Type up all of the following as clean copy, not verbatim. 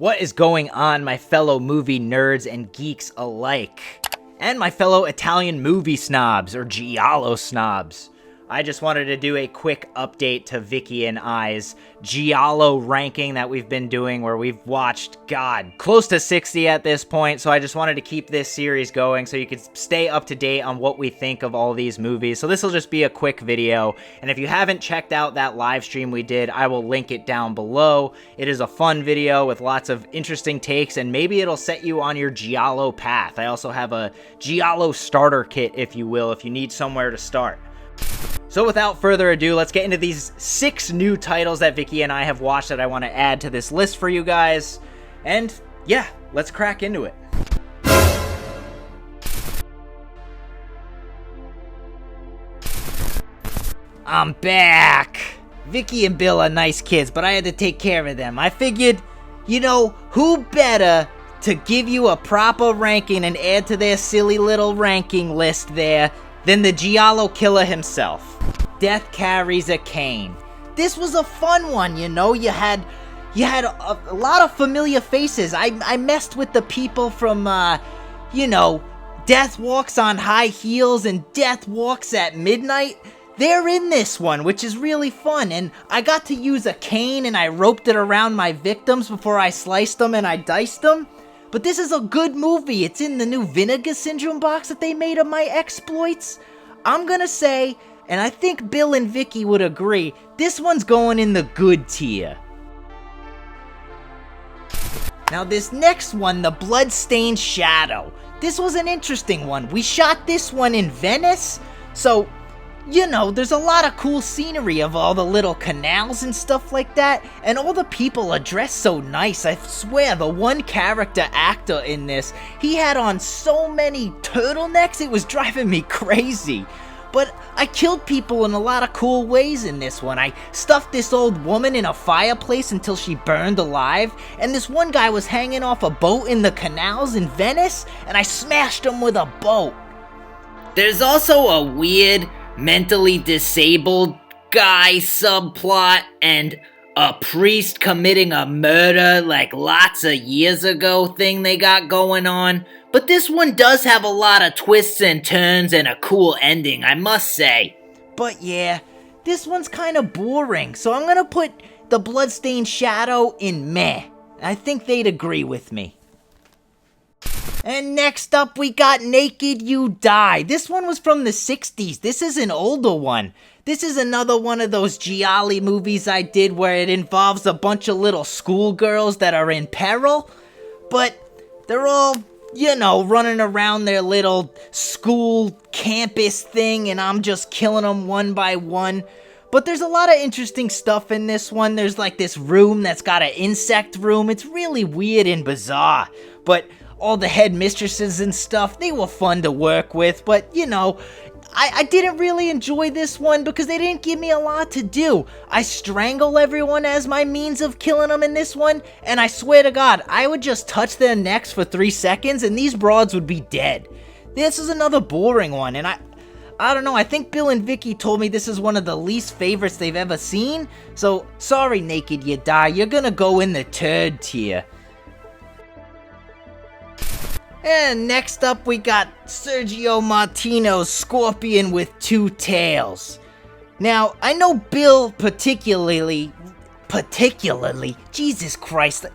What is going on, my fellow movie nerds and geeks alike? And my fellow Italian movie snobs, or Giallo snobs. I just wanted to do a quick update to Vicky and I's Giallo ranking that we've been doing, where we've watched, close to 60 at this point, so I just wanted to keep this series going so you could stay up to date on what we think of all these movies. So this will just be a quick video, and if you haven't checked out that live stream we did, I will link it down below. It is a fun video with lots of interesting takes, and maybe it'll set you on your Giallo path. I also have a Giallo starter kit, if you will, if you need somewhere to start. So without further ado, let's get into these 6 new titles that Vicky and I have watched that I want to add to this list for you guys. And yeah, let's crack into it. I'm back! Vicky and Bill are nice kids, but I had to take care of them. I figured, you know, who better to give you a proper ranking and add to their silly little ranking list there than the Giallo Killer himself. Death carries a cane. This was a fun one, you know. You had a lot of familiar faces. I messed with the people from, you know, Death Walks on High Heels and Death Walks at Midnight. They're in this one, which is really fun, and I got to use a cane and I roped it around my victims before I sliced them and I diced them. But this is a good movie. It's in the new Vinegar Syndrome box that they made of my exploits. I'm gonna say, and I think Bill and Vicky would agree, this one's going in the good tier. Now this next one, the Bloodstained Shadow. This was an interesting one. We shot this one in Venice, so, you know, there's a lot of cool scenery of all the little canals and stuff like that, and all the people are dressed so nice. I swear, the one character actor in this, he had on so many turtlenecks, it was driving me crazy. But I killed people in a lot of cool ways in this one. I stuffed this old woman in a fireplace until she burned alive, and this one guy was hanging off a boat in the canals in Venice, and I smashed him with a boat. There's also a weird, mentally disabled guy subplot and a priest committing a murder like lots of years ago thing they got going on. But this one does have a lot of twists and turns and a cool ending, I must say. But yeah, this one's kind of boring, so I'm gonna put the Bloodstained Shadow in meh. I think they'd agree with me. And next up, we got Naked You Die. This one was from the 60s. This is an older one. This is another one of those Gialli movies I did where it involves a bunch of little schoolgirls that are in peril. But they're all, you know, running around their little school campus thing, and I'm just killing them one by one. But there's a lot of interesting stuff in this one. There's like this room that's got an insect room. It's really weird and bizarre. But all the headmistresses and stuff, they were fun to work with. But, you know, I didn't really enjoy this one because they didn't give me a lot to do. I strangle everyone as my means of killing them in this one, and I swear to God, I would just touch their necks for 3 seconds and these broads would be dead. This is another boring one, and I don't know, I think Bill and Vicky told me this is one of the least favorites they've ever seen, so sorry Naked You Die, you're gonna go in the turd tier. And next up, we got Sergio Martino's Scorpion with Two Tails. Now, I know Bill particularly, Jesus Christ,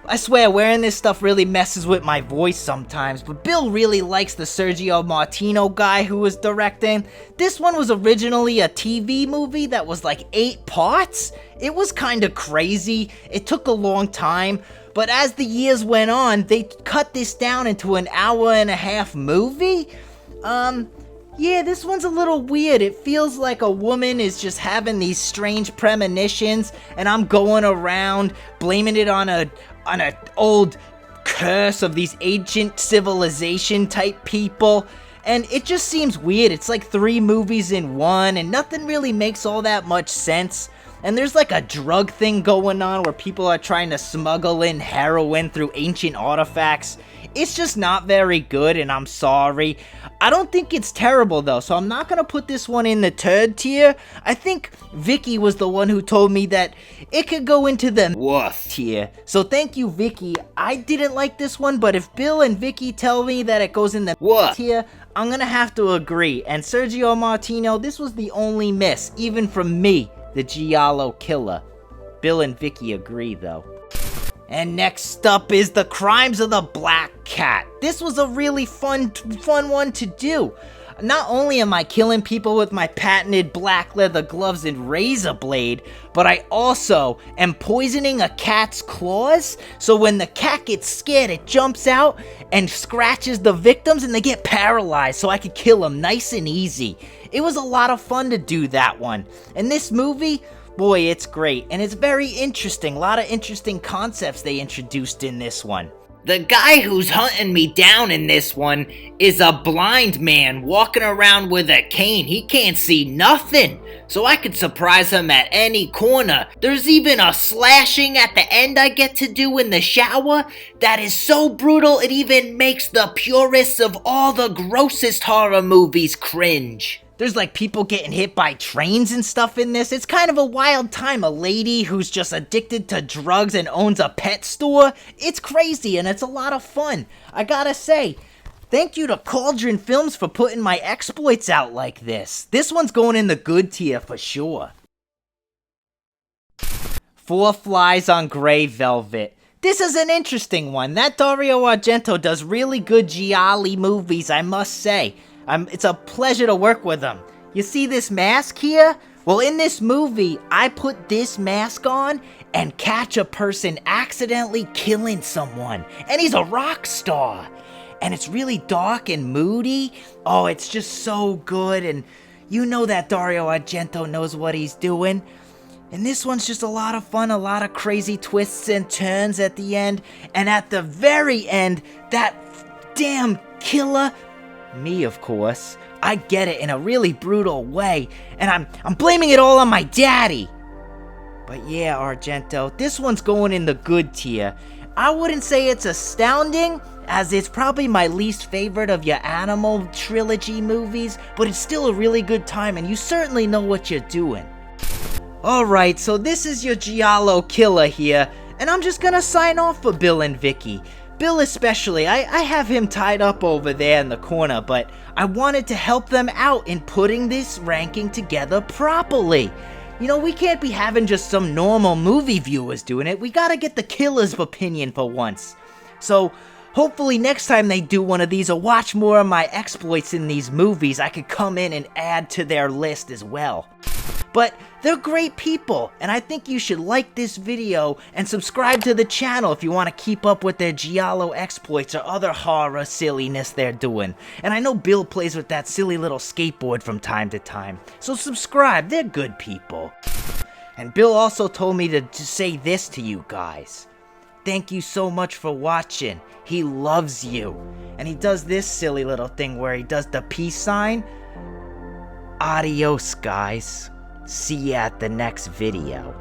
I swear wearing this stuff really messes with my voice sometimes, but Bill really likes the Sergio Martino guy who was directing. This one was originally a TV movie that was like 8 parts. It was kind of crazy. It took a long time. But as the years went on, they cut this down into an hour-and-a-half movie. Yeah, this one's a little weird. It feels like a woman is just having these strange premonitions, and I'm going around blaming it on an old curse of these ancient civilization type people. And it just seems weird. It's like 3 movies in one, and nothing really makes all that much sense. And there's like a drug thing going on where people are trying to smuggle in heroin through ancient artifacts. It's just not very good, and I'm sorry. I don't think it's terrible though, so I'm not gonna put this one in the turd tier. I think Vicky was the one who told me that it could go into the woof tier. So thank you, Vicky. I didn't like this one, but if Bill and Vicky tell me that it goes in the woof tier, I'm gonna have to agree. And Sergio Martino, this was the only miss, even from me, the Giallo Killer. Bill and Vicky agree though. And next up is The Crimes of the Black Cat. This was a really fun one to do. Not only am I killing people with my patented black leather gloves and razor blade, but I also am poisoning a cat's claws, so when the cat gets scared, it jumps out and scratches the victims and they get paralyzed, so I could kill them nice and easy. It was a lot of fun to do that one. And this movie, boy, it's great, and it's very interesting. A lot of interesting concepts they introduced in this one. The guy who's hunting me down in this one is a blind man walking around with a cane. He can't see nothing, so I could surprise him at any corner. There's even a slashing at the end I get to do in the shower that is so brutal it even makes the purists of all the grossest horror movies cringe. There's like people getting hit by trains and stuff in this. It's kind of a wild time. A lady who's just addicted to drugs and owns a pet store. It's crazy and it's a lot of fun. I gotta say, thank you to Cauldron Films for putting my exploits out like this. This one's going in the good tier for sure. Four Flies on Grey Velvet. This is an interesting one. That Dario Argento does really good Gialli movies, I must say. It's a pleasure to work with him. You see this mask here? Well, in this movie, I put this mask on and catch a person accidentally killing someone. And he's a rock star. And it's really dark and moody. Oh, it's just so good. And you know that Dario Argento knows what he's doing. And this one's just a lot of fun, a lot of crazy twists and turns at the end. And at the very end, that damn killer, me of course, I get it in a really brutal way, and I'm blaming it all on my daddy. But yeah, Argento, this one's going in the good tier. I wouldn't say it's astounding, as it's probably my least favorite of your animal trilogy movies, but it's still a really good time, and you certainly know what you're doing. Alright, so this is your Giallo Killer here, and I'm just gonna sign off for Bill and Vicky. Bill especially, I have him tied up over there in the corner, but I wanted to help them out in putting this ranking together properly. You know, we can't be having just some normal movie viewers doing it. We gotta get the killer's opinion for once. So, hopefully next time they do one of these or watch more of my exploits in these movies, I could come in and add to their list as well. But they're great people, and I think you should like this video and subscribe to the channel if you want to keep up with their Giallo exploits or other horror silliness they're doing. And I know Bill plays with that silly little skateboard from time to time, so subscribe, they're good people. And Bill also told me to say this to you guys. Thank you so much for watching. He loves you. And he does this silly little thing where he does the peace sign. Adios, guys. See ya at the next video.